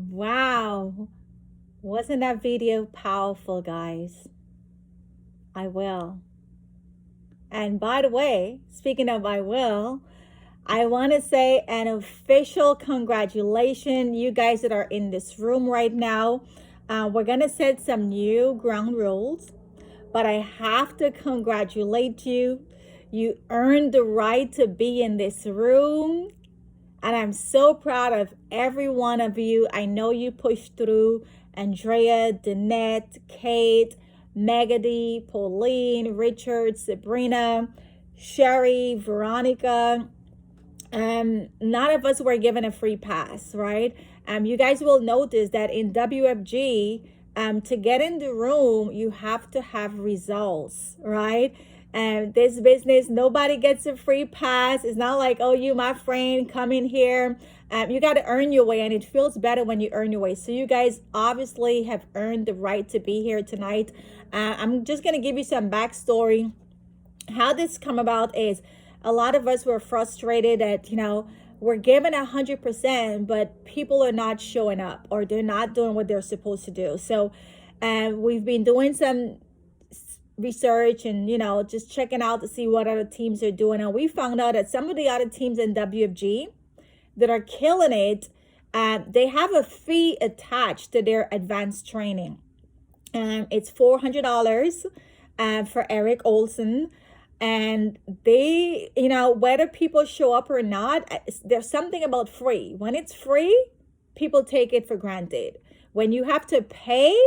Wow. Wasn't that video powerful, guys? I will. And by the way, speaking of I will, I want to say an official congratulations, you guys that are in this room right now. We're going to set some new ground rules, but I have to congratulate you. You earned the right to be in this room. And I'm so proud of every one of you. I know you pushed through. Andrea, Danette, Kate, Megady, Pauline, Richard, Sabrina, Sherry, Veronica. None of us were given a free pass, right? You guys will notice that in WFG, to get in the room, you have to have results, right? And this business, nobody gets a free pass. It's not like, oh, you, my friend, come in here. You got to earn your way, and it feels better when you earn your way. So you guys obviously have earned the right to be here tonight. I'm just going to give you some backstory. How this come about is a lot of us were frustrated that, we're given 100%, but people are not showing up or they're not doing what they're supposed to do. So we've been doing some research and, just checking out to see what other teams are doing. And we found out that some of the other teams in WFG that are killing it, they have a fee attached to their advanced training. It's $400 for Eric Olson. And they, whether people show up or not, there's something about free. When it's free, people take it for granted. When you have to pay,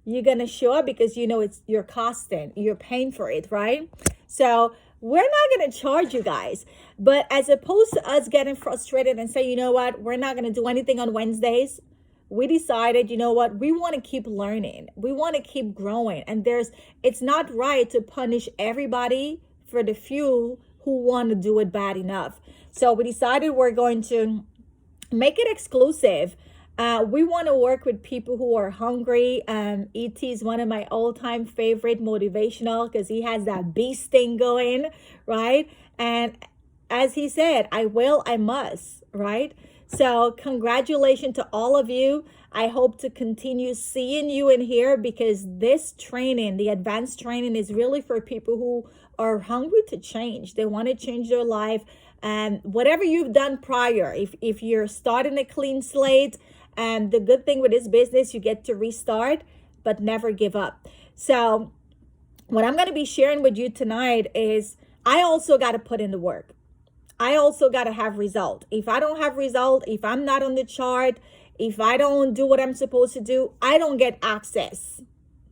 you're going to show up because you're costing, you're paying for it, right? So we're not going to charge you guys. But as opposed to us getting frustrated and say, you know what, we're not going to do anything on Wednesdays, we decided, we want to keep learning. We want to keep growing. And it's not right to punish everybody for the few who want to do it bad enough. So we decided we're going to make it exclusive. We want to work with people who are hungry. ET is one of my all-time favorite motivational because he has that beast thing going, right? And as he said, I will, I must, right? So congratulations to all of you. I hope to continue seeing you in here because this training, the advanced training, is really for people who are hungry to change. They want to change their life. And whatever you've done prior, if you're starting a clean slate, and the good thing with this business, you get to restart, but never give up. So what I'm going to be sharing with you tonight is I also got to put in the work. I also got to have result. If I don't have result, if I'm not on the chart, if I don't do what I'm supposed to do, I don't get access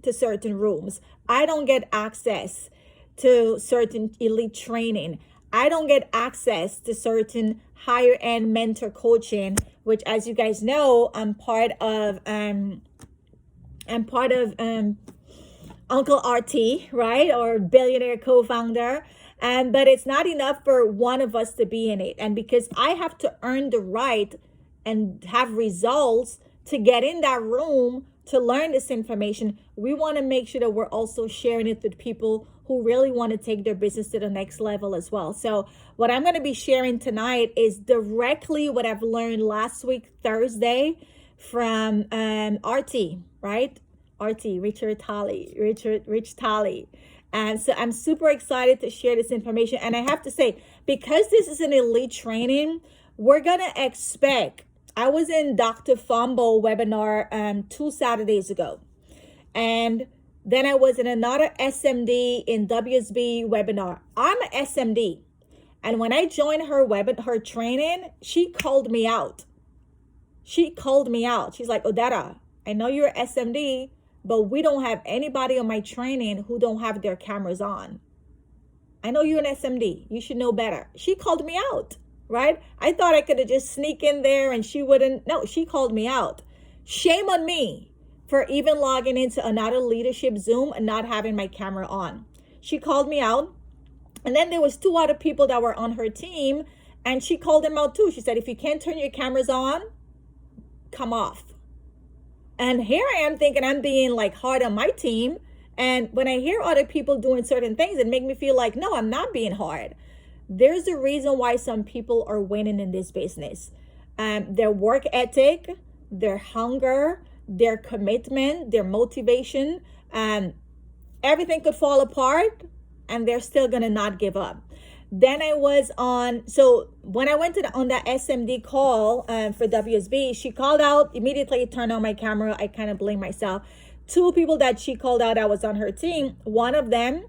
to certain rooms. I don't get access to certain elite training. I don't get access to certain higher end mentor coaching, which, as you guys know, I'm part of Uncle RT, right? Or billionaire co-founder. But it's not enough for one of us to be in it. And because I have to earn the right and have results to get in that room to learn this information, we want to make sure that we're also sharing it with people who really want to take their business to the next level as well. So what I'm going to be sharing tonight is directly what I've learned last week, Thursday, from RT, right? RT, Rich Talley. And so I'm super excited to share this information. And I have to say, because this is an elite training, we're going to expect, I was in Dr. Fumbo webinar 2 Saturdays ago. And then I was in another SMD in WSB webinar. I'm an SMD. And when I joined her training, she called me out. She's like, Odetta, I know you're an SMD, but we don't have anybody on my training who don't have their cameras on. I know you're an SMD. You should know better. She called me out, right? I thought I could have just sneak in there and she wouldn't. No, she called me out. Shame on me for even logging into another leadership Zoom and not having my camera on. She called me out. And then there was 2 other people that were on her team and she called them out too. She said, if you can't turn your cameras on, come off. And here I am thinking I'm being like hard on my team. And when I hear other people doing certain things, it makes me feel like, no, I'm not being hard. There's a reason why some people are winning in this business. Their work ethic, their hunger, their commitment, their motivation, and everything could fall apart and they're still gonna not give up. Then I was on, so when I went on that SMD call for WSB, she called out, immediately turned on my camera. I kind of blame myself. Two people that she called out that was on her team, one of them,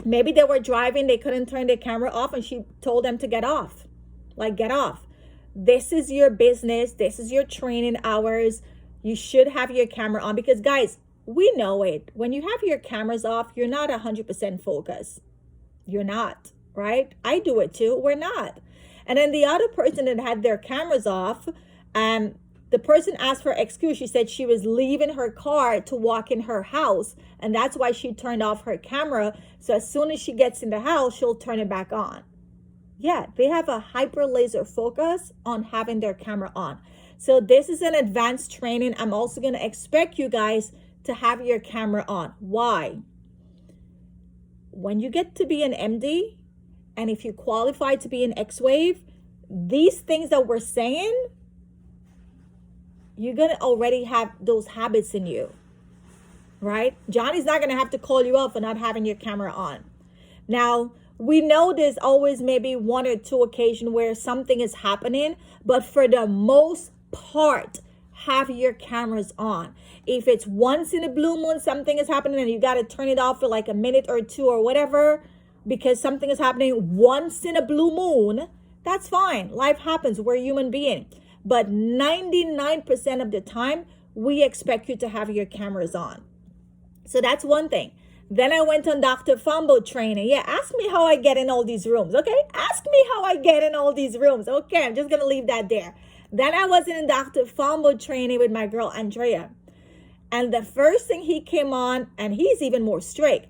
maybe they were driving, they couldn't turn their camera off, and she told them to get off. Like, get off. This is your business. This is your training hours. You should have your camera on, because guys, we know it. When you have your cameras off, you're not 100% focused. You're not, right? I do it too. We're not. And then the other person that had their cameras off, the person asked for excuse. She said she was leaving her car to walk in her house, and that's why she turned off her camera. So as soon as she gets in the house, she'll turn it back on. Yeah, they have a hyper laser focus on having their camera on. So this is an advanced training. I'm also going to expect you guys to have your camera on. Why? When you get to be an MD, and if you qualify to be an X-Wave, these things that we're saying, you're going to already have those habits in you, right? Johnny's not going to have to call you out for not having your camera on. Now, we know there's always maybe one or two occasions where something is happening, but for the most part, have your cameras on. If it's once in a blue moon, something is happening and you got to turn it off for like a minute or two or whatever, because something is happening once in a blue moon, that's fine. Life happens. We're human beings. But 99% of the time, we expect you to have your cameras on. So that's one thing. Then I went on Dr. Fumbo training. Yeah, ask me how I get in all these rooms, okay? Ask me how I get in all these rooms. Okay, I'm just going to leave that there. Then I was in Dr. Fumbo training with my girl, Andrea. And the first thing he came on, and he's even more strict,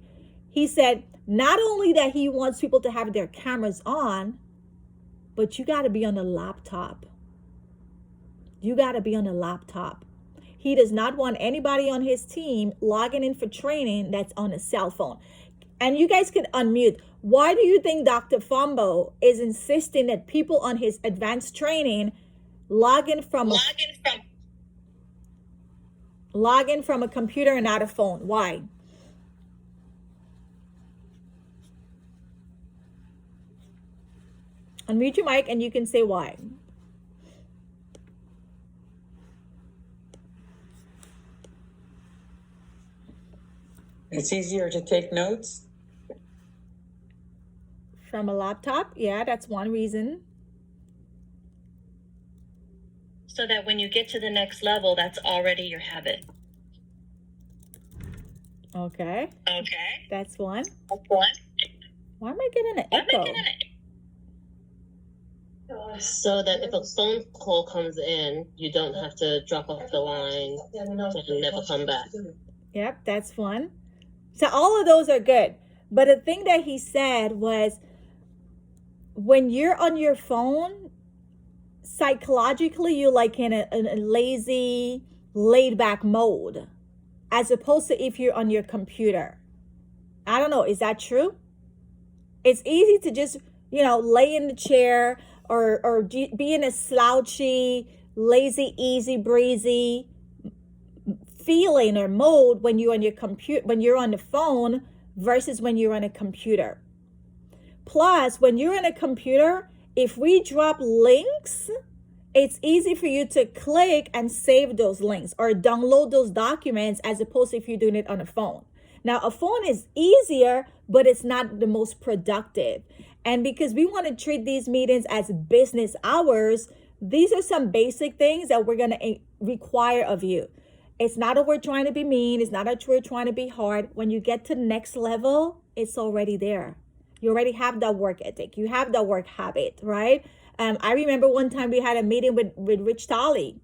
he said, not only that he wants people to have their cameras on, but you got to be on a laptop. You got to be on a laptop. He does not want anybody on his team logging in for training that's on a cell phone. And you guys can unmute. Why do you think Dr. Fumbo is insisting that people on his advanced training log in from a computer and not a phone? Why? Unmute your mic and you can say why. It's easier to take notes. From a laptop? Yeah, that's one reason. So that when you get to the next level, that's already your habit. Okay. Okay. That's one. That's one. Why am I getting an echo? So that if a phone call comes in, you don't have to drop off the line and never come back. Yep, that's one. So all of those are good. But the thing that he said was, when you're on your phone, psychologically, you're like in a lazy, laid back mode, as opposed to if you're on your computer. I don't know. Is that true? It's easy to just, lay in the chair or be in a slouchy, lazy, easy breezy feeling or mode when you're on your computer, when you're on the phone versus when you're on a computer. Plus, when you're on a computer, if we drop links, it's easy for you to click and save those links or download those documents, as opposed to if you're doing it on a phone. Now, a phone is easier, but it's not the most productive. And because we want to treat these meetings as business hours, these are some basic things that we're going to require of you. It's not that we're trying to be mean. It's not that we're trying to be hard. When you get to the next level, it's already there. You already have that work ethic. You have that work habit, right? I remember one time we had a meeting with Rich Tolley,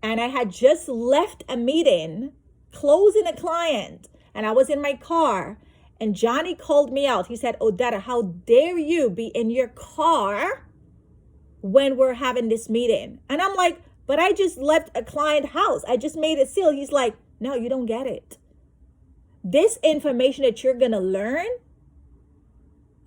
and I had just left a meeting, closing a client, and I was in my car, and Johnny called me out. He said, Odetta, how dare you be in your car when we're having this meeting? And I'm like, but I just left a client house. I just made a sale. He's like, no, you don't get it. This information that you're going to learn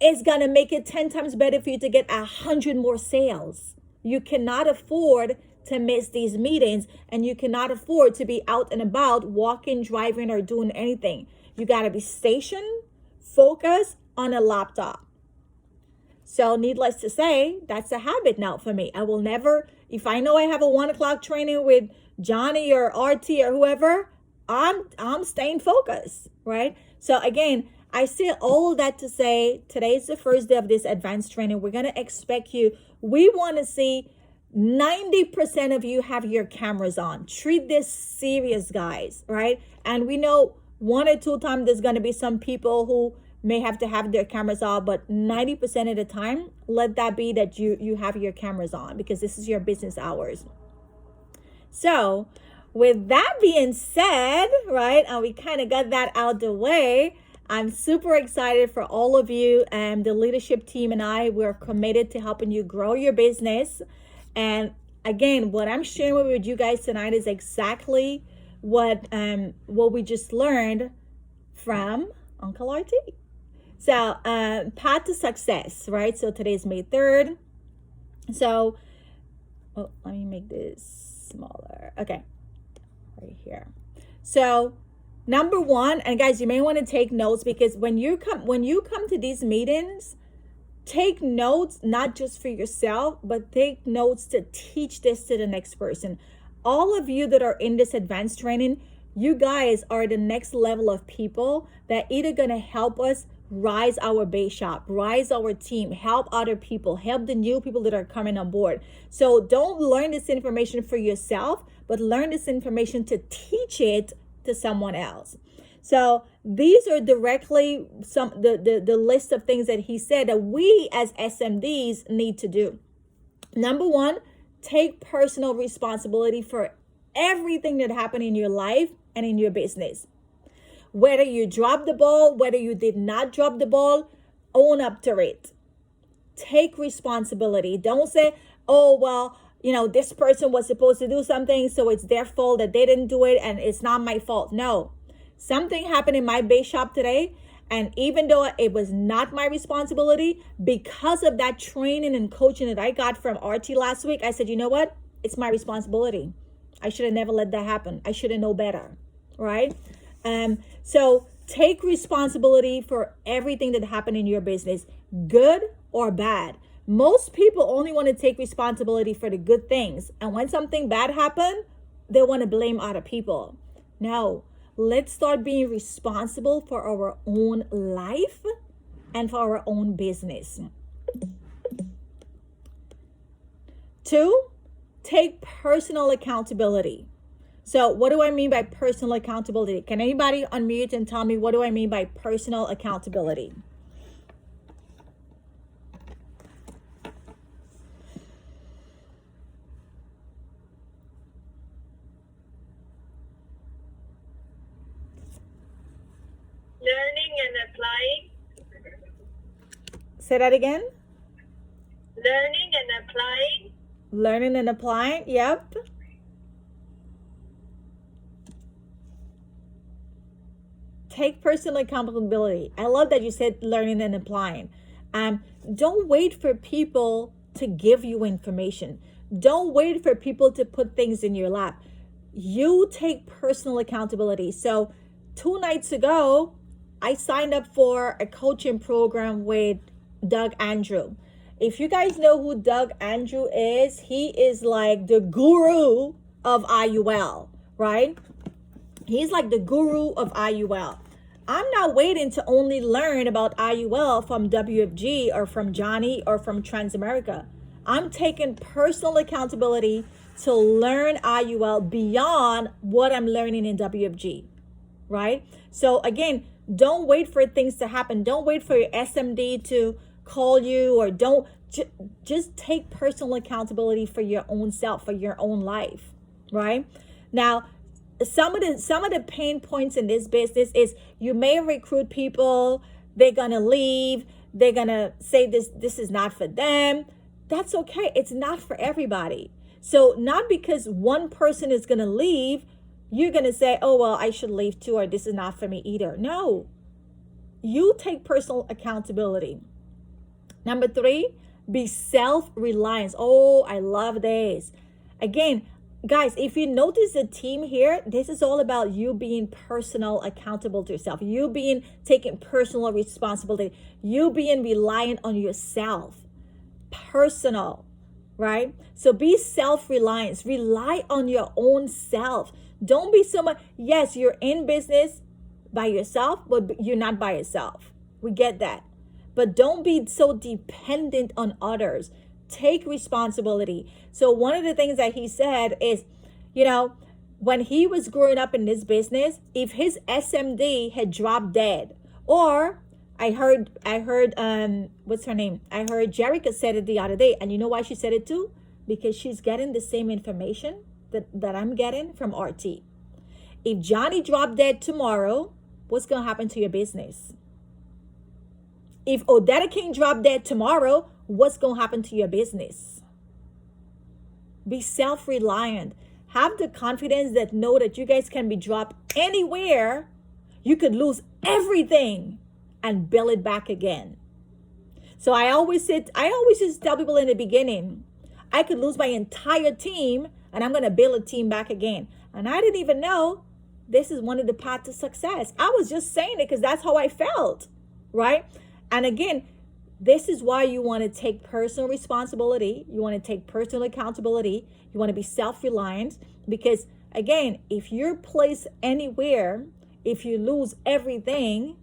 is going to make it 10 times better for you to get 100 more sales. You cannot afford to miss these meetings, and you cannot afford to be out and about walking, driving, or doing anything. You got to be stationed, focused on a laptop. So needless to say, that's a habit now for me. I will never, if I know I have a 1 o'clock training with Johnny or RT or whoever, I'm staying focused, right? So again, I say all that to say, today's the first day of this advanced training. We're going to expect you. We want to see 90% of you have your cameras on. Treat this serious, guys, right? And we know 1 or 2 times there's going to be some people who may have to have their cameras off, but 90% of the time, let that be that you have your cameras on, because this is your business hours. So with that being said, right, and we kind of got that out the way, I'm super excited for all of you, and the leadership team and I, we're committed to helping you grow your business. And again, what I'm sharing with you guys tonight is exactly what we just learned from Uncle RT. So path to success, right? So today's May 3rd. So, let me make this smaller. Okay, right here. So number 1, and guys, you may want to take notes, because when you come to these meetings, take notes, not just for yourself, but take notes to teach this to the next person. All of you that are in this advanced training, you guys are the next level of people that either going to help us rise our base shop, rise our team, help other people, help the new people that are coming on board. So don't learn this information for yourself, but learn this information to teach it to someone else. So these are directly the list of things that he said that we as SMDs need to do. Number 1, take personal responsibility for everything that happened in your life and in your business. Whether you dropped the ball, whether you did not drop the ball, own up to it. Take responsibility. Don't say, oh, well, this person was supposed to do something, so it's their fault that they didn't do it, and it's not my fault. No. Something happened in my base shop today, and even though it was not my responsibility, because of that training and coaching that I got from RT last week, I said, you know what? It's my responsibility. I should have never let that happen. I should have known better, right? So take responsibility for everything that happened in your business, good or bad. Most people only want to take responsibility for the good things. And when something bad happened, they want to blame other people. No, let's start being responsible for our own life and for our own business. 2, take personal accountability. So what do I mean by personal accountability? Can anybody unmute and tell me, what do I mean by personal accountability? Learning and applying. Say that again. Learning and applying. Learning and applying. Yep. Take personal accountability. I love that you said learning and applying. Don't wait for people to give you information. Don't wait for people to put things in your lap. You take personal accountability. So 2 nights ago, I signed up for a coaching program with Doug Andrew. If you guys know who Doug Andrew is, he is like the guru of IUL, right? He's like the guru of IUL. I'm not waiting to only learn about IUL from WFG or from Johnny or from Transamerica. I'm taking personal accountability to learn IUL beyond what I'm learning in WFG, right? So again, don't wait for things to happen. Don't wait for your SMD to call you, or just take personal accountability for your own self, for your own life, right? Now, some of the pain points in this business is you may recruit people, they're gonna leave, they're gonna say this is not for them. That's okay. It's not for everybody. So not because one person is gonna leave, you're gonna say, oh well, I should leave too, or this is not for me either. No, you take personal accountability. Number 3, be self-reliant. Oh, I love this. Again, guys, if you notice the team here, this is all about you being personal, accountable to yourself, you being taking personal responsibility, you being reliant on yourself, personal, right? So be self-reliant, rely on your own self. Don't be so much, yes, you're in business by yourself, but you're not by yourself. We get that. But don't be so dependent on others. Take responsibility. So one of the things that he said is, you know, when he was growing up in this business, if his SMD had dropped dead, or I heard what's her name? I heard Jerica said it the other day, and you know why she said it too? Because she's getting the same information that I'm getting from RT. If Johnny dropped dead tomorrow, what's gonna happen to your business? If Odetta King dropped dead tomorrow, what's going to happen to your business? Be self-reliant. Have the confidence that know that you guys can be dropped anywhere. You could lose everything and build it back again. So I always just tell people in the beginning, I could lose my entire team and I'm going to build a team back again. And I didn't even know this is one of the paths to success. I was just saying it because that's how I felt, right? And again, this is why you want to take personal responsibility. You want to take personal accountability. You want to be self-reliant, because again, if you're placed anywhere, if you lose everything,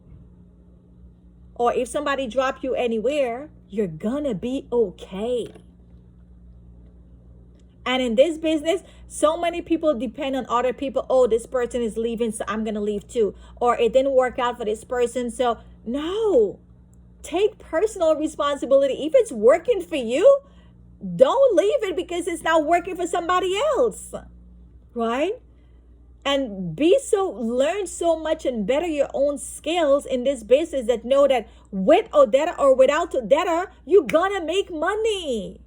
or if somebody drop you anywhere, you're gonna be okay. And in this business, so many people depend on other people. Oh, this person is leaving, so I'm gonna leave too. Or it didn't work out for this person, so no. Take personal responsibility. If it's working for you, don't leave it because it's not working for somebody else, right? And learn so much and better your own skills in this business that know that with Odetta or without Odetta, you're gonna make money,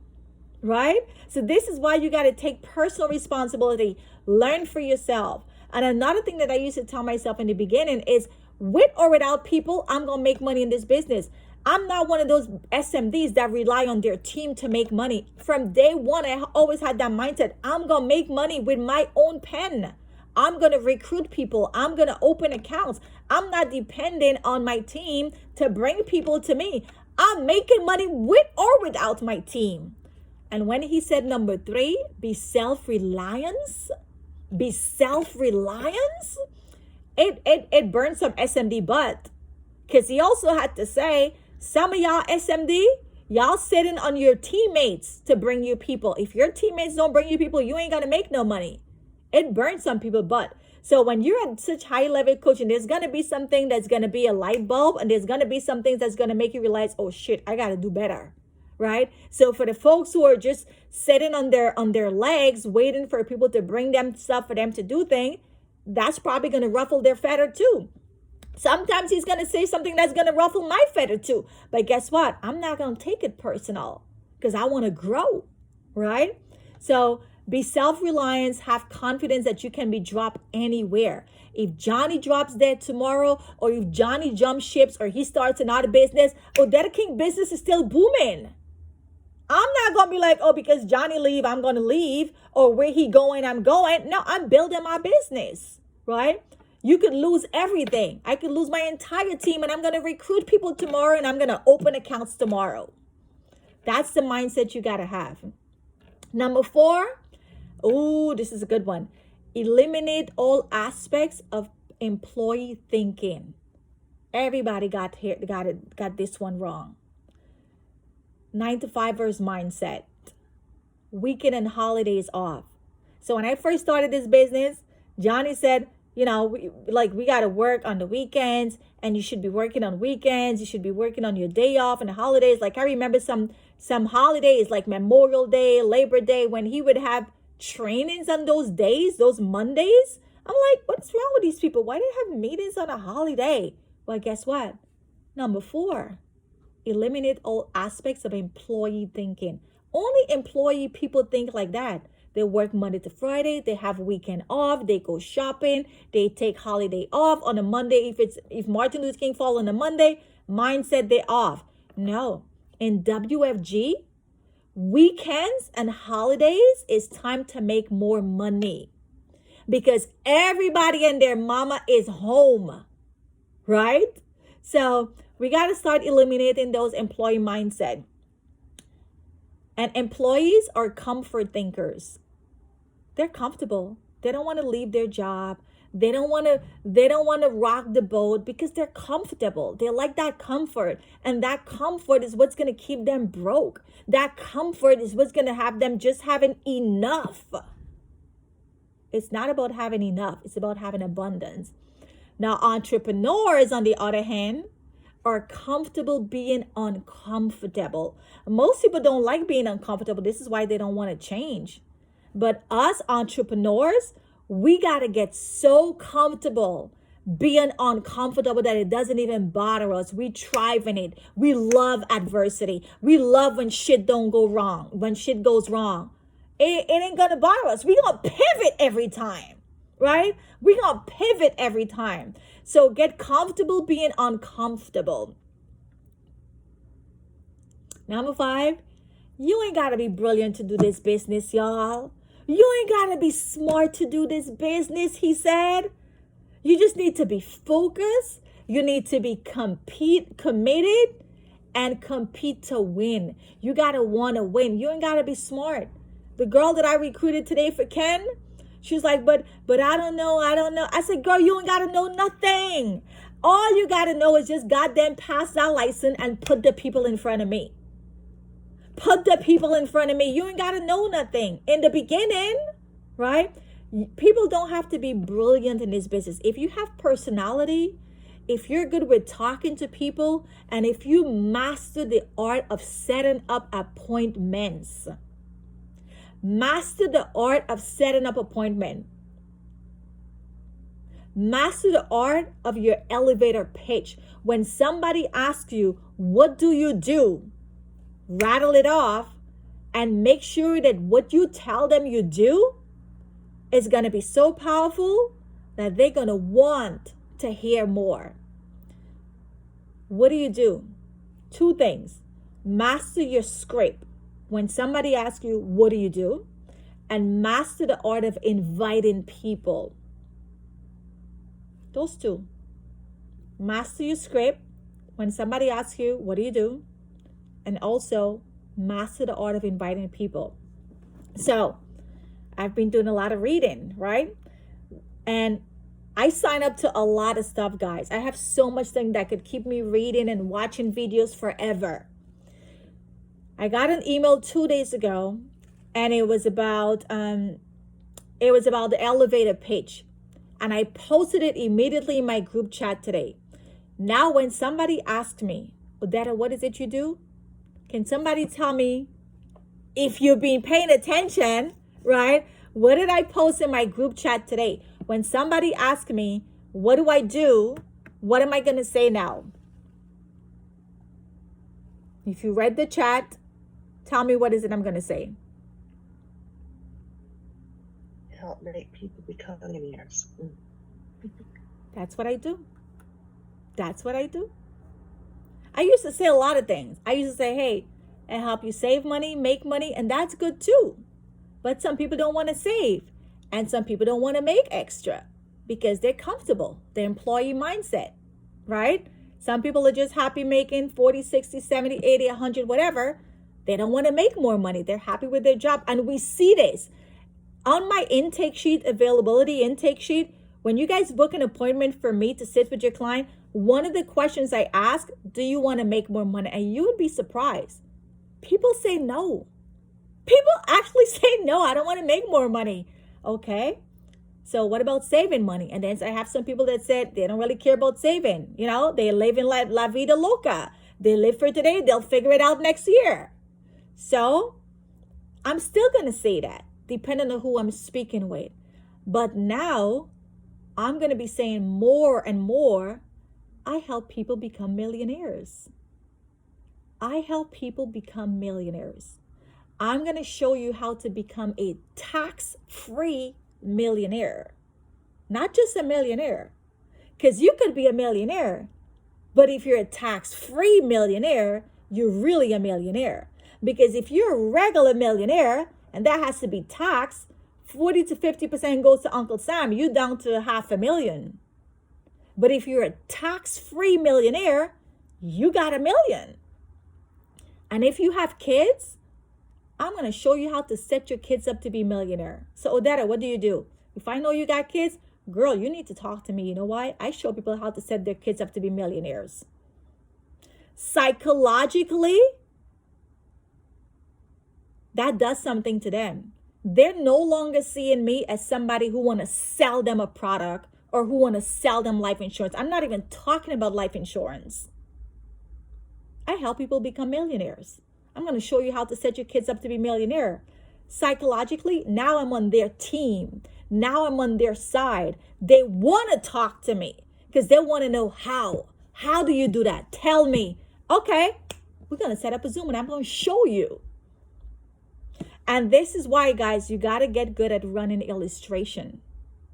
right? So this is why you got to take personal responsibility, learn for yourself. And another thing that I used to tell myself in the beginning is, with or without people, I'm going to make money in this business. I'm not one of those SMDs that rely on their team to make money. From day one, I always had that mindset. I'm going to make money with my own pen. I'm going to recruit people. I'm going to open accounts. I'm not dependent on my team to bring people to me. I'm making money with or without my team. And when he said number 3, be self-reliance, it burned some SMD butt. Because he also had to say, some of y'all SMD, y'all sitting on your teammates to bring you people. If your teammates don't bring you people, you ain't going to make no money. It burns some people butt. So when you're at such high level coaching, there's going to be something that's going to be a light bulb, and there's going to be some things that's going to make you realize, oh shit, I got to do better. Right? So for the folks who are just sitting on their legs, waiting for people to bring them stuff for them to do things, that's probably going to ruffle their feather too. Sometimes he's going to say something that's going to ruffle my feather too. But guess what? I'm not going to take it personal because I want to grow, right? So be self-reliant, have confidence that you can be dropped anywhere. If Johnny drops dead tomorrow, or if Johnny jumps ships, or he starts another business, Odetta King business is still booming. I'm not going to be like, oh, because Johnny leave, I'm going to leave, or where he going, I'm going. No, I'm building my business, right? You could lose everything. I could lose my entire team, and I'm going to recruit people tomorrow, and I'm going to open accounts tomorrow. That's the mindset you got to have. Number 4, this is a good one. Eliminate all aspects of employee thinking. Everybody got this one wrong. 9-to-5ers mindset. Weekend and holidays off. So when I first started this business, Johnny said, we got to work on the weekends, and you should be working on weekends. You should be working on your day off and the holidays. Like I remember some holidays like Memorial Day, Labor Day, when he would have trainings on those days, those Mondays. I'm like, what's wrong with these people? Why do they have meetings on a holiday? Well, guess what? Number 4, eliminate all aspects of employee thinking. Only employee people think like that. They work Monday to Friday. They have weekend off. They go shopping. They take holiday off on a Monday. If Martin Luther King fall on a Monday, mindset they off. No. In WFG, weekends and holidays is time to make more money because everybody and their mama is home, right? So we got to start eliminating those employee mindset. And employees are comfort thinkers. They're comfortable. They don't want to leave their job. They don't want to rock the boat because they're comfortable. They like that comfort. And that comfort is what's going to keep them broke. That comfort is what's going to have them just having enough. It's not about having enough. It's about having abundance. Now, entrepreneurs, on the other hand, are comfortable being uncomfortable. Most people don't like being uncomfortable. This is why they don't want to change. But us entrepreneurs, we got to get so comfortable being uncomfortable that it doesn't even bother us. We thrive in it. We love adversity. We love when shit don't go wrong, when shit goes wrong. It ain't going to bother us. We're going to pivot every time, right? We're going to pivot every time. So get comfortable being uncomfortable. Number 5, you ain't got to be brilliant to do this business, y'all. You ain't got to be smart to do this business, he said. You just need to be focused. You need to be committed and compete to win. You got to want to win. You ain't got to be smart. The girl that I recruited today for Ken, she's like, but I don't know. I said, girl, you ain't got to know nothing. All you got to know is just goddamn pass that license and put the people in front of me. Put the people in front of me. You ain't got to know nothing. In the beginning, right? People don't have to be brilliant in this business. If you have personality, if you're good with talking to people, and if you master the art of setting up appointments, master the art of setting up appointment. Master the art of your elevator pitch. When somebody asks you, what do you do? Rattle it off and make sure that what you tell them you do is going to be so powerful that they're going to want to hear more. What do? 2 things. Master your script. When somebody asks you, what do you do? And master the art of inviting people. Those 2. Master your script. When somebody asks you, what do you do? And also master the art of inviting people. So I've been doing a lot of reading, right? And I sign up to a lot of stuff, guys. I have so much thing that could keep me reading and watching videos forever. I got an email 2 days ago, and it was about the elevator pitch, and I posted it immediately in my group chat today. Now, when somebody asked me, Odetta, what is it you do? Can somebody tell me, if you've been paying attention, right? What did I post in my group chat today? When somebody asks me, what do I do? What am I going to say now? If you read the chat, tell me what is it I'm going to say. Help make people become millionaires. That's what I do. That's what I do. I used to say a lot of things. I used to say, hey, I help you save money, make money, and that's good too. But some people don't want to save, and some people don't want to make extra because they're comfortable, the employee mindset, right? Some people are just happy making 40, 60, 70, 80, 100, whatever. They don't want to make more money. They're happy with their job. And we see this on my intake sheet, availability intake sheet. When you guys book an appointment for me to sit with your client, one of the questions I ask, do you want to make more money? And you would be surprised. People say no. People actually say no, I don't want to make more money. Okay. So what about saving money? And then I have some people that said they don't really care about saving. You know, they live in la vida loca. They live for today. They'll figure it out next year. So I'm still going to say that depending on who I'm speaking with. But now I'm going to be saying more and more, I help people become millionaires. I help people become millionaires. I'm going to show you how to become a tax-free millionaire. Not just a millionaire. Because you could be a millionaire, but if you're a tax-free millionaire, you're really a millionaire. Because if you're a regular millionaire and that has to be taxed, 40 to 50% goes to Uncle Sam, you down to $500,000. But if you're a tax-free millionaire, you got $1 million. And if you have kids, I'm going to show you how to set your kids up to be millionaire. So Odetta, what do? If I know you got kids, girl, you need to talk to me. You know why? I show people how to set their kids up to be millionaires. Psychologically, that does something to them. They're no longer seeing me as somebody who want to sell them a product or who want to sell them life insurance. I'm not even talking about life insurance. I help people become millionaires. I'm going to show you how to set your kids up to be millionaire. Psychologically, now I'm on their team. Now I'm on their side. They want to talk to me because they want to know how. How do you do that? Tell me. Okay, we're going to set up a Zoom and I'm going to show you. And this is why, guys, you got to get good at running illustration,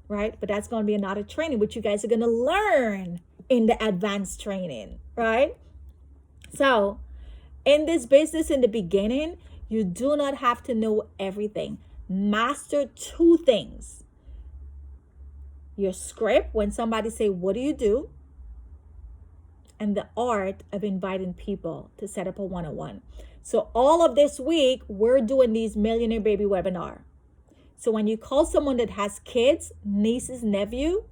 right? But that's going to be another training, which you guys are going to learn in the advanced training, right? So in this business, in the beginning, you do not have to know everything. Master 2 things. Your script, when somebody say, what do you do? And the art of inviting people to set up a one-on-one. So all of this week, we're doing these Millionaire Baby webinar. So when you call someone that has kids, nieces, nephew,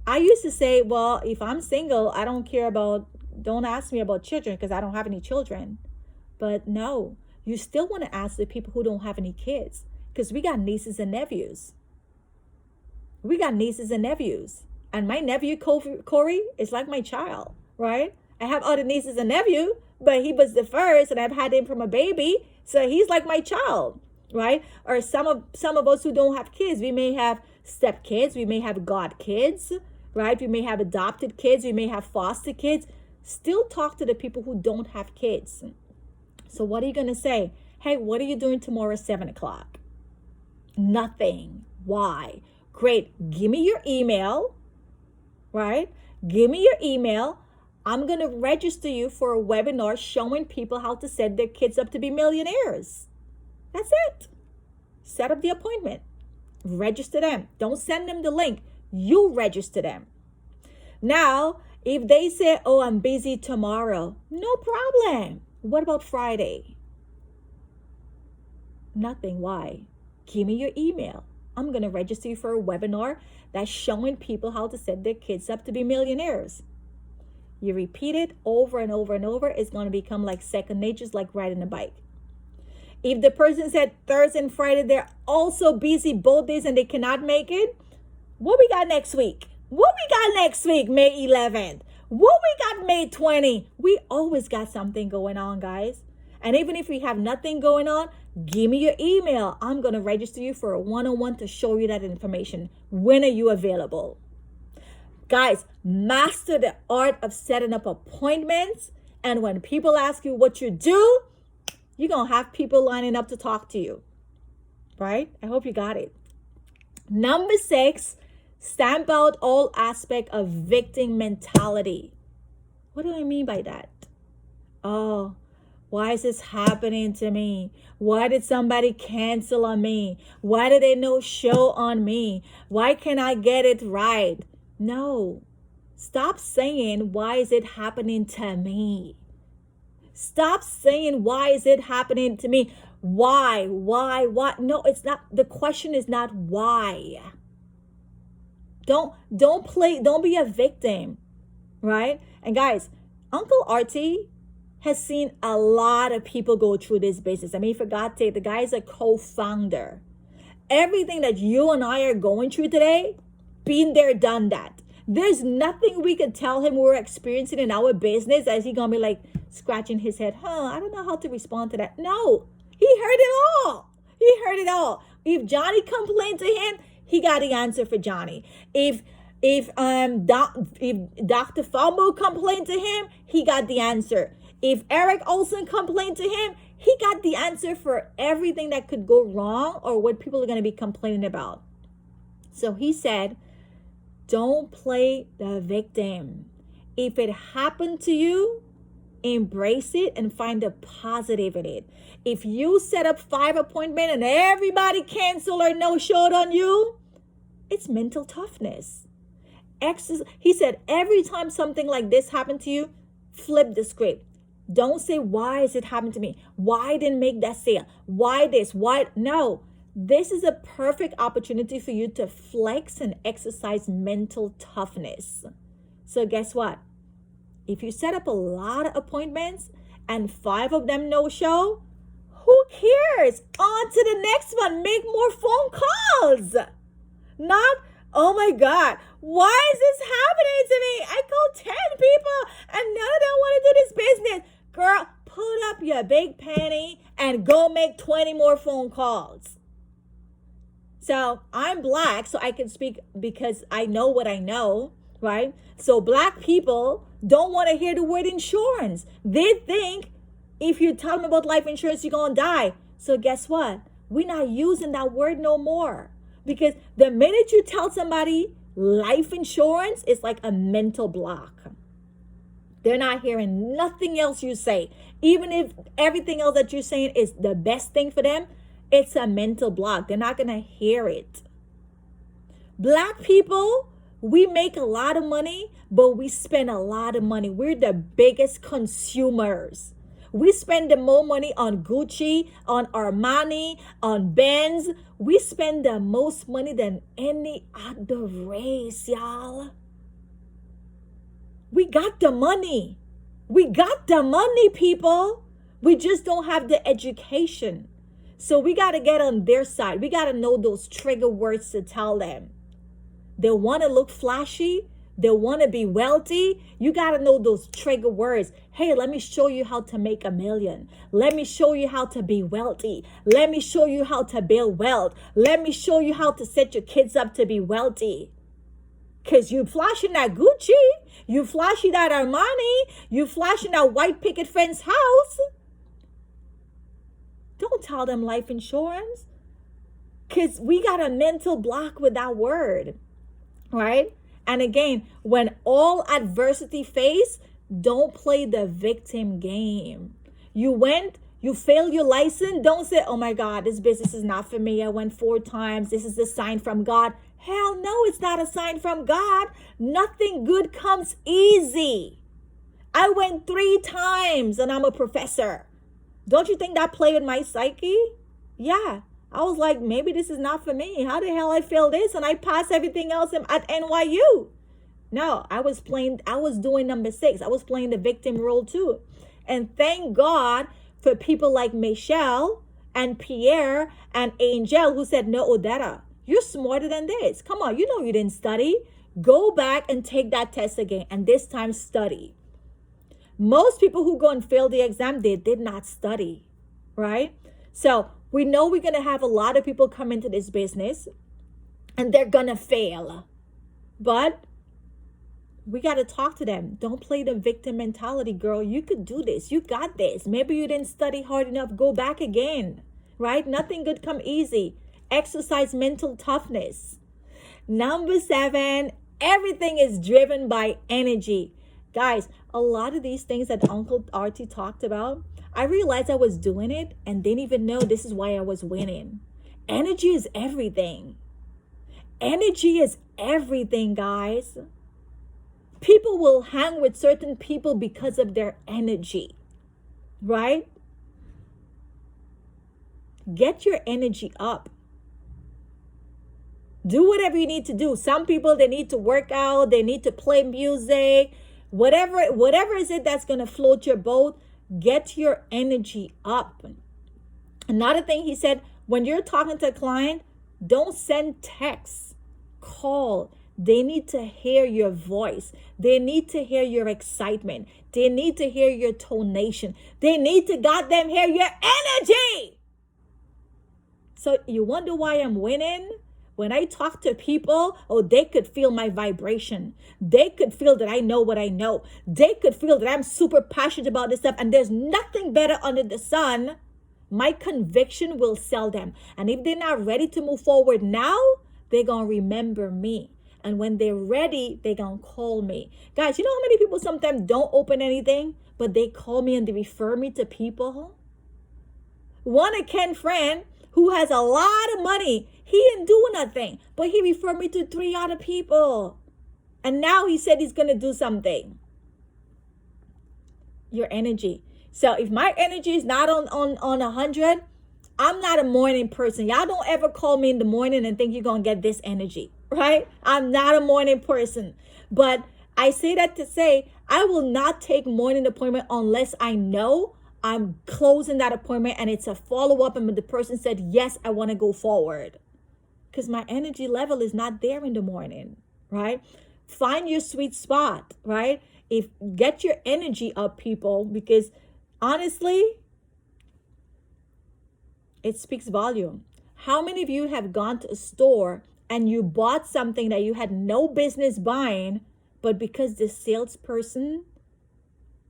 I used to say, well, if I'm single, I don't care about, don't ask me about children because I don't have any children. But no, you still want to ask the people who don't have any kids because we got nieces and nephews. We got nieces and nephews. And my nephew, Corey, is like my child, right? I have other nieces and nephews, but he was the first and I've had him from a baby. So he's like my child, right? Or some of us who don't have kids, we may have step kids, we may have god kids, right? We may have adopted kids, we may have foster kids. Still talk to the people who don't have kids. So what are you going to say? Hey, what are you doing tomorrow at 7:00? Nothing. Why? Great. Give me your email, right? Give me your email. I'm going to register you for a webinar showing people how to set their kids up to be millionaires. That's it. Set up the appointment. Register them. Don't send them the link. You register them. Now, if they say, oh, I'm busy tomorrow, no problem. What about Friday? Nothing. Why? Give me your email. I'm going to register you for a webinar that's showing people how to set their kids up to be millionaires. You repeat it over and over and over, it's going to become like second nature, like riding a bike. If the person said Thursday and Friday, they're also busy both days and they cannot make it, what we got next week? What we got next week, May 11th? What we got May 20? We always got something going on, guys. And even if we have nothing going on, give me your email. I'm going to register you for a one-on-one to show you that information. When are you available? Guys, master the art of setting up appointments. And when people ask you what you do, you're going to have people lining up to talk to you. Right? I hope you got it. Number 6, stamp out all aspect of victim mentality. What do I mean by that? Oh, why is this happening to me? Why did somebody cancel on me? Why did they no show on me? Why can't I get it right? No. Stop saying, why is it happening to me? Stop saying, why is it happening to me? Why? No, it's not. The question is not why. Don't be a victim, right? And guys, Uncle Artie has seen a lot of people go through this business. I mean, for God's sake, the guy is a co-founder. Everything that you and I are going through today, been there, done that. There's nothing we could tell him we're experiencing in our business as he gonna be like scratching his head. I don't know how to respond to that. No, he heard it all. He heard it all. If Johnny complained to him, he got the answer for Johnny. If Dr. Fumble complained to him, he got the answer. If Eric Olson complained to him, he got the answer for everything that could go wrong or what people are going to be complaining about. So he said, don't play the victim. If it happened to you, Embrace it and find the positive in it. If you set up 5 appointments and everybody cancel or no showed on you, it's mental toughness. He said, every time something like this happened to you, flip the script. Don't say, why is it happening to me? Why I didn't make that sale? Why this? Why? No. This is a perfect opportunity for you to flex and exercise mental toughness. So guess what? If you set up a lot of appointments and 5 of them no show, who cares? On to the next one. Make more phone calls. Not, oh my God, why is this happening to me? I called 10 people and none of them want to do this business. Girl, put up your big panty and go make 20 more phone calls. So I'm Black, so I can speak because I know what I know, right? So Black people don't want to hear the word insurance. They think if you tell them about life insurance, you're going to die. So guess what? We're not using that word no more. Because the minute you tell somebody life insurance, it's like a mental block. They're not hearing nothing else you say. Even if everything else that you're saying is the best thing for them, it's a mental block. They're not going to hear it. Black people, we make a lot of money, but we spend a lot of money. We're the biggest consumers. We spend the more money on Gucci, on Armani, on Benz. We spend the most money than any other race, y'all. We got the money. We got the money, people. We just don't have the education. So we got to get on their side. We got to know those trigger words to tell them. They want to look flashy. They want to be wealthy. You got to know those trigger words. Hey, let me show you how to make $1 million. Let me show you how to be wealthy. Let me show you how to build wealth. Let me show you how to set your kids up to be wealthy. Because you flashing that Gucci. You flashing that Armani. You flashing that white picket fence house. Don't tell them life insurance. Because we got a mental block with that word. Right? And again, when all adversity face, don't play the victim game. You failed your license. Don't say, oh my God, this business is not for me. I went 4 times. This is a sign from God. Hell no, it's not a sign from God. Nothing good comes easy. I went 3 times and I'm a professor. Don't you think that played with my psyche? Yeah. I was like, maybe this is not for me. How the hell I failed this and I passed everything else at NYU? No, I was doing number 6. I was playing the victim role too. And thank God for people like Michelle and Pierre and Angel who said, no, Odetta, you're smarter than this. Come on, you know you didn't study. Go back and take that test again. And this time study. Most people who go and fail the exam, they did not study, right? So we know we're going to have a lot of people come into this business and they're going to fail. But we got to talk to them. Don't play the victim mentality, girl. You could do this. You got this. Maybe you didn't study hard enough. Go back again, right? Nothing good come easy. Exercise mental toughness. Number 7, everything is driven by energy. Guys, a lot of these things that Uncle Artie talked about, I realized I was doing it and didn't even know this is why I was winning. Energy is everything. Energy is everything, guys. People will hang with certain people because of their energy, right? Get your energy up. Do whatever you need to do. Some people, they need to work out. They need to play music. Whatever is it that's going to float your boat, get your energy up. Another thing he said, when you're talking to a client, don't send texts. Call. They need to hear your voice. They need to hear your excitement. They need to hear your tonation. They need to goddamn hear your energy. So you wonder why I'm winning? When I talk to people, they could feel my vibration. They could feel that I know what I know. They could feel that I'm super passionate about this stuff and there's nothing better under the sun. My conviction will sell them. And if they're not ready to move forward now, they're going to remember me. And when they're ready, they're going to call me. Guys, you know how many people sometimes don't open anything, but they call me and they refer me to people. One, a Ken friend who has a lot of money. He didn't do nothing, but he referred me to 3 other people. And now he said he's going to do something. Your energy. So if my energy is not on 100, I'm not a morning person. Y'all don't ever call me in the morning and think you're going to get this energy, right? I'm not a morning person. But I say that to say, I will not take morning appointment unless I know I'm closing that appointment and it's a follow-up and the person said, yes, I want to go forward. Because my energy level is not there in the morning, right? Find your sweet spot, right? Get your energy up, people, because honestly, it speaks volume. How many of you have gone to a store and you bought something that you had no business buying, but because the salesperson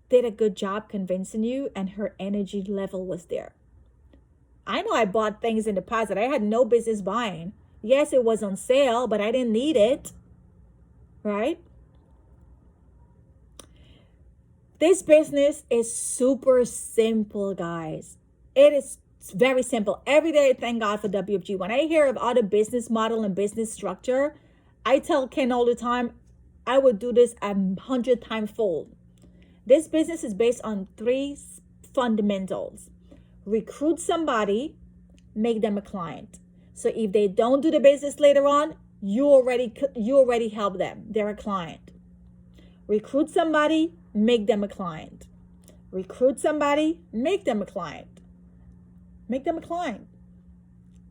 did a good job convincing you and her energy level was there? I know I bought things in the past that I had no business buying. Yes, it was on sale, but I didn't need it, right? This business is super simple, guys. It is very simple. Every day, thank God for WFG. When I hear of other business model and business structure, I tell Ken all the time, I would do this 100 times fold. This business is based on 3 fundamentals. Recruit somebody, make them a client. So if they don't do the business later on, you already help them. They're a client. Recruit somebody, make them a client. Recruit somebody, make them a client. Make them a client.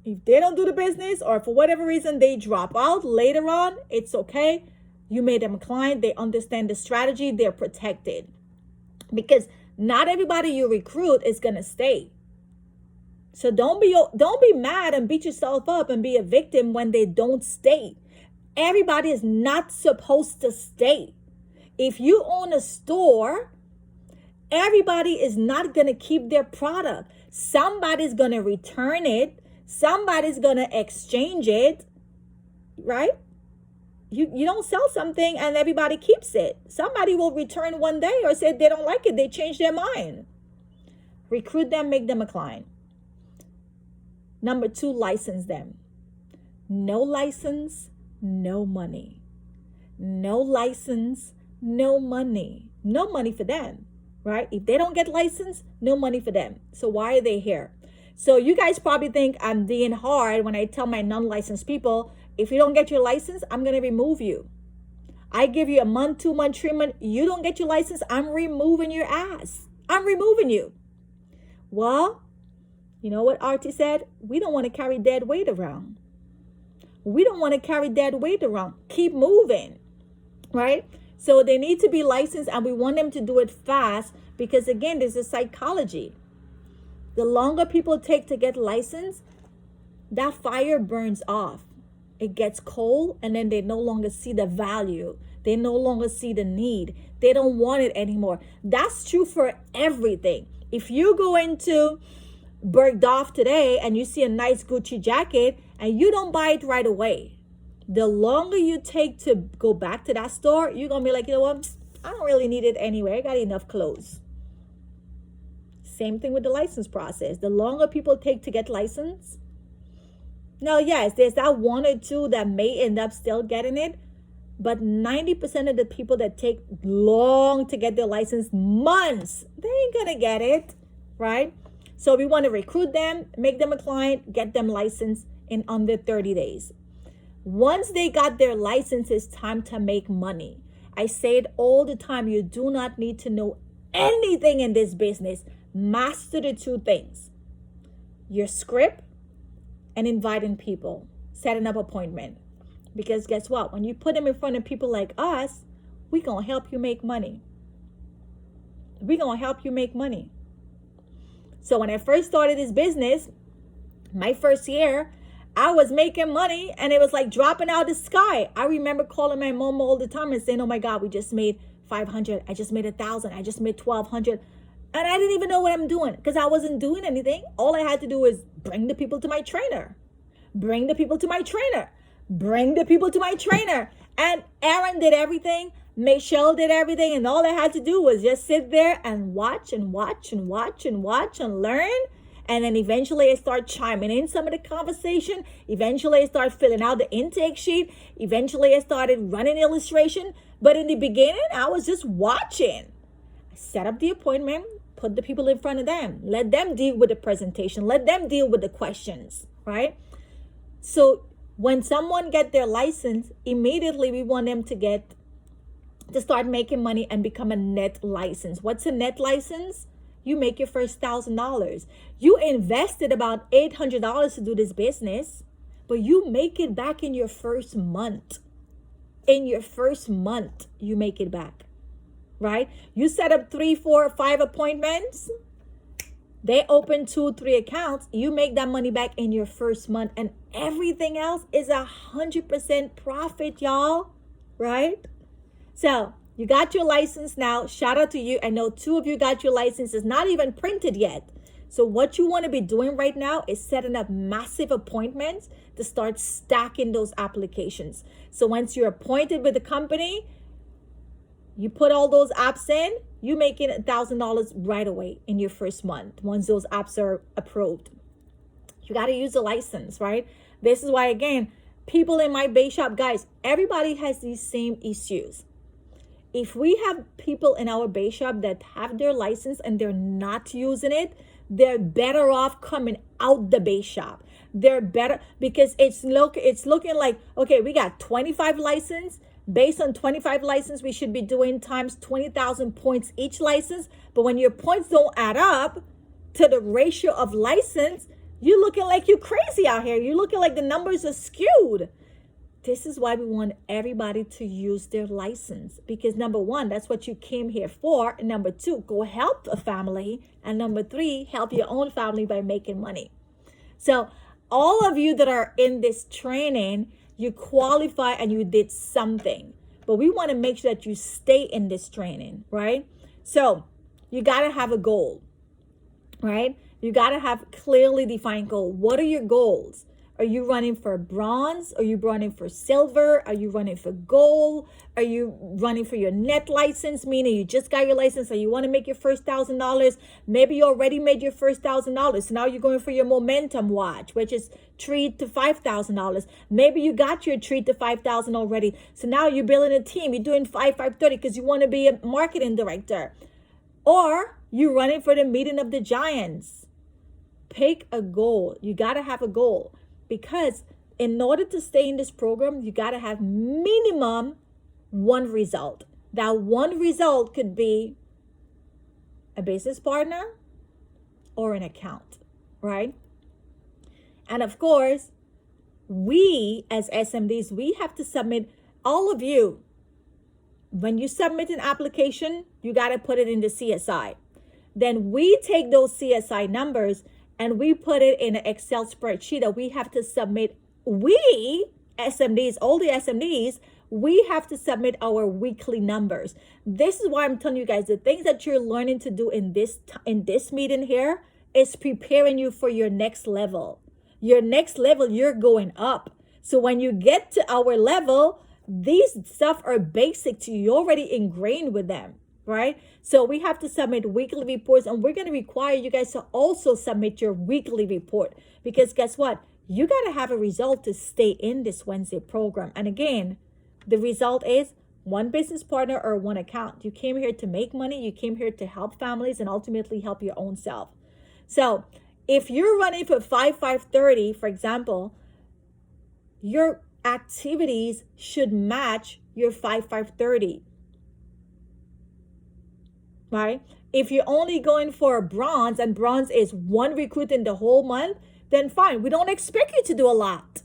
If they don't do the business or for whatever reason they drop out later on, it's okay. You made them a client. They understand the strategy. They're protected. Because not everybody you recruit is going to stay. So don't be mad and beat yourself up and be a victim when they don't stay. Everybody is not supposed to stay. If you own a store, everybody is not going to keep their product. Somebody's going to return it. Somebody's going to exchange it, right? You don't sell something and everybody keeps it. Somebody will return one day or say they don't like it. They change their mind. Recruit them, make them a client. Number 2, license them. No license, no money. No license, no money. No money for them, right? If they don't get licensed, no money for them. So why are they here? So you guys probably think I'm being hard when I tell my non-licensed people, if you don't get your license, I'm going to remove you. I give you a month, 2 month treatment. You don't get your license, I'm removing your ass. I'm removing you. Well, you know what Artie said? We don't want to carry dead weight around. We don't want to carry dead weight around. Keep moving, right? So they need to be licensed and we want them to do it fast because, again, there's a psychology. The longer people take to get licensed, that fire burns off. It gets cold and then they no longer see the value. They no longer see the need. They don't want it anymore. That's true for everything. If you go into Bergdorf today and you see a nice Gucci jacket and you don't buy it right away, the longer you take to go back to that store, you're going to be like, you know what? I don't really need it anyway. I got enough clothes. Same thing with the license process. The longer people take to get licensed. Now, yes, there's that 1 or 2 that may end up still getting it. But 90% of the people that take long to get their license, months, they ain't going to get it, right? So we want to recruit them, make them a client, get them licensed in under 30 days. Once they got their license, it's time to make money. I say it all the time. You do not need to know anything in this business. Master the 2 things. Your script and inviting people, setting up appointment. Because guess what? When you put them in front of people like us, we're going to help you make money. We're going to help you make money. So when I first started this business, my first year, I was making money and it was like dropping out of the sky. I remember calling my mom all the time and saying, oh my God, we just made 500. I just made 1,000. I just made 1,200. And I didn't even know what I'm doing because I wasn't doing anything. All I had to do was bring the people to my trainer. Bring the people to my trainer. Bring the people to my trainer. And Aaron did everything. Michelle did everything, and all I had to do was just sit there and watch and watch and watch and watch and learn. And then eventually I start chiming in some of the conversation. Eventually I start filling out the intake sheet. Eventually I started running illustration. But in the beginning, I was just watching. I set up the appointment, put the people in front of them, let them deal with the presentation, let them deal with the questions, right? So when someone get their license, immediately we want them to start making money and become a net license. What's a net license? You make your first $1,000. You invested about $800 to do this business, but you make it back in your first month. In your first month, you make it back, right? You set up 3, 4, 5 appointments. They open 2, 3 accounts. You make that money back in your first month, and everything else is 100% profit, y'all, right? So you got your license now. Shout out to you. I know 2 of you got your license. It's not even printed yet. So what you want to be doing right now is setting up massive appointments to start stacking those applications. So once you're appointed with the company, you put all those apps in, you making $1,000 right away in your first month once those apps are approved. You got to use a license, right? This is why, again, people in my bake shop, guys, everybody has these same issues. If we have people in our bake shop that have their license and they're not using it, they're better off coming out the bake shop. They're better because it's looking like, okay, we got 25 license. Based on 25 license, we should be doing times 20,000 points each license. But when your points don't add up to the ratio of license, you're looking like you're crazy out here. You're looking like the numbers are skewed. This is why we want everybody to use their license, because number 1, that's what you came here for. And number 2, go help a family. And number 3, help your own family by making money. So all of you that are in this training, you qualify and you did something, but we want to make sure that you stay in this training, right? So you got to have a goal, right? You got to have clearly defined goal. What are your goals? Are you running for bronze? Are you running for silver? Are you running for gold? Are you running for your net license, meaning you just got your license and you want to make your first $1,000? Maybe you already made your first $1,000. So now you're going for your momentum watch, which is $3,000 to $5,000. Maybe you got your $3,000 to $5,000 already. So now you're building a team. You're doing 530 because you want to be a marketing director. Or you're running for the meeting of the giants. Pick a goal. You got to have a goal. Because in order to stay in this program, you got to have minimum 1 result. That 1 result could be a business partner or an account, right? And of course, we as SMDs, we have to submit, all of you, when you submit an application, you got to put it in the CSI. Then we take those CSI numbers and we put it in an Excel spreadsheet that we have to submit. We, SMDs, all the SMDs, we have to submit our weekly numbers. This is why I'm telling you guys, the things that you're learning to do in this meeting here is preparing you for your next level. Your next level, you're going up. So when you get to our level, these stuff are basic to you. You're already ingrained with them, right? So we have to submit weekly reports, and we're going to require you guys to also submit your weekly report, because guess what? You got to have a result to stay in this Wednesday program. And again, the result is 1 business partner or 1 account. You came here to make money. You came here to help families and ultimately help your own self. So if you're running for 530, for example, your activities should match your 530. Right? If you're only going for bronze, and bronze is 1 recruit in the whole month, then fine. We don't expect you to do a lot.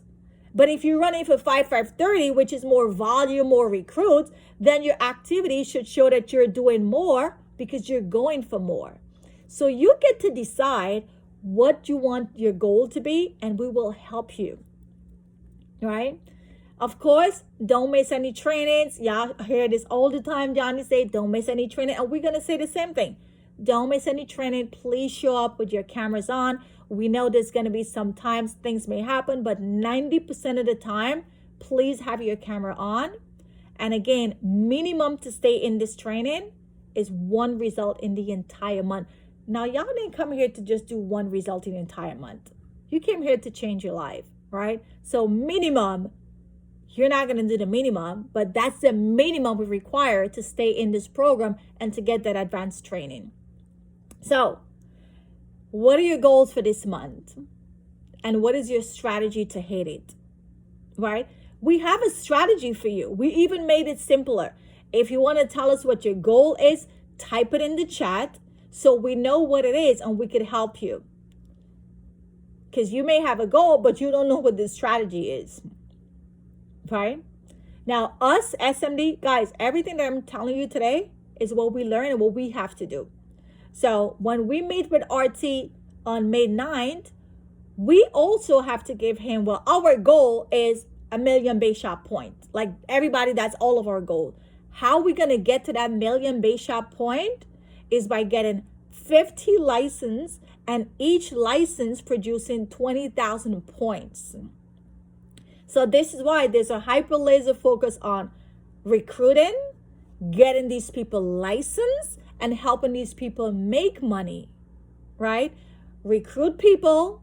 But if you're running for 530, which is more volume, more recruits, then your activity should show that you're doing more because you're going for more. So you get to decide what you want your goal to be, and we will help you. Right? Of course, don't miss any trainings. Y'all hear this all the time. Johnny say, don't miss any training. And we're going to say the same thing. Don't miss any training. Please show up with your cameras on. We know there's going to be sometimes things may happen, but 90% of the time, please have your camera on. And again, minimum to stay in this training is 1 result in the entire month. Now, y'all didn't come here to just do 1 result in the entire month. You came here to change your life, right? So minimum, you're not going to do the minimum, but that's the minimum we require to stay in this program and to get that advanced training. So what are your goals for this month? And what is your strategy to hit it, right? We have a strategy for you. We even made it simpler. If you want to tell us what your goal is, type it in the chat so we know what it is and we could help you. Because you may have a goal, but you don't know what the strategy is, right? Now, us, SMD, guys, everything that I'm telling you today is what we learn and what we have to do. So when we meet with RT on May 9th, we also have to give him, well, our goal is 1 million base shop points. Like everybody, that's all of our goal. How we going to get to that 1 million base shop point is by getting 50 licenses and each license producing 20,000 points. So this is why there's a hyper laser focus on recruiting, getting these people licensed, and helping these people make money, right? Recruit people,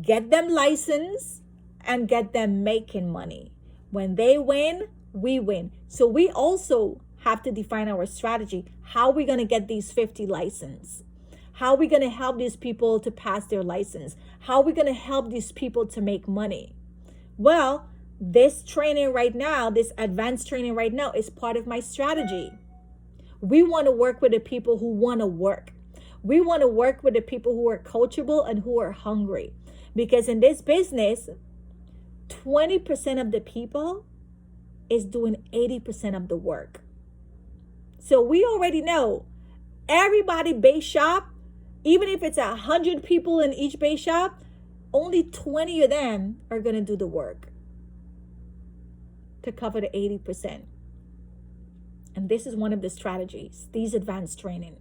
get them licensed, and get them making money. When they win, we win. So we also have to define our strategy. How are we going to get these 50 licenses? How are we going to help these people to pass their license? How are we going to help these people to make money? Well, this training right now, this advanced training right now is part of my strategy. We want to work with the people who want to work. We want to work with the people who are coachable and who are hungry. Because in this business, 20% of the people is doing 80% of the work. So we already know everybody base shop, even if it's 100 people in each base shop, only 20 of them are going to do the work to cover the 80%. And this is one of the strategies, these advanced training.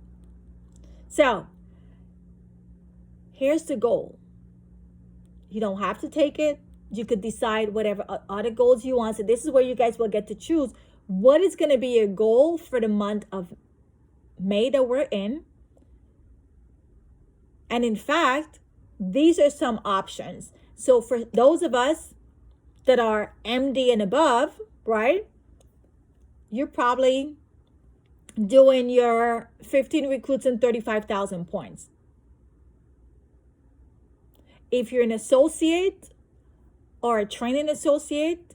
So here's the goal. You don't have to take it. You could decide whatever other goals you want. So this is where you guys will get to choose what is going to be your goal for the month of May that we're in. And in fact, these are some options. So for those of us that are MD and above, right? You're probably doing your 15 recruits and 35,000 points. If you're an associate or a training associate,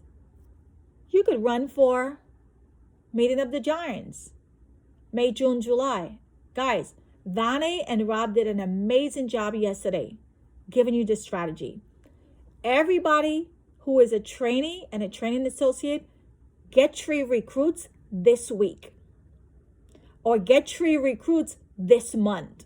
you could run for Meeting of the Giants, May, June, July. Guys, Vane and Rob did an amazing job yesterday giving you the strategy. Everybody who is a trainee and a training associate, get 3 recruits this week or get 3 recruits this month.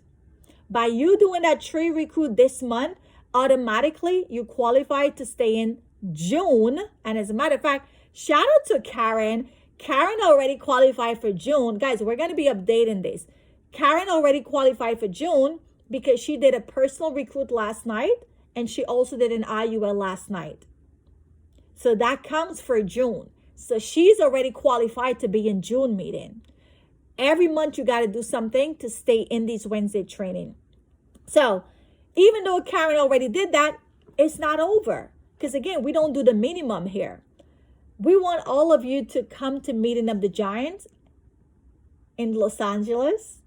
By you doing that 3 recruit this month, automatically you qualify to stay in June. And as a matter of fact, shout out to Karen. Karen already qualified for June. Guys, we're going to be updating this. Karen already qualified for June because she did a personal recruit last night and she also did an IUL last night. So that counts for June. So she's already qualified to be in June meeting. Every month you got to do something to stay in these Wednesday training. So even though Karen already did that, it's not over. Because again, we don't do the minimum here. We want all of you to come to Meeting of the Giants in Los Angeles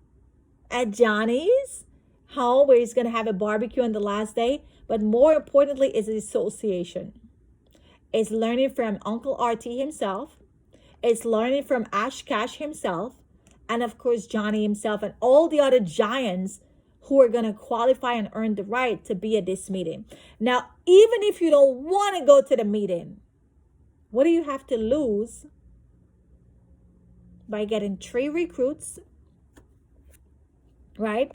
at Johnny's home, where he's going to have a barbecue on the last day. But more importantly is the association. It's learning from Uncle RT himself. It's learning from Ash Cash himself. And of course, Johnny himself and all the other giants who are going to qualify and earn the right to be at this meeting. Now, even if you don't want to go to the meeting, what do you have to lose by getting 3 recruits, right?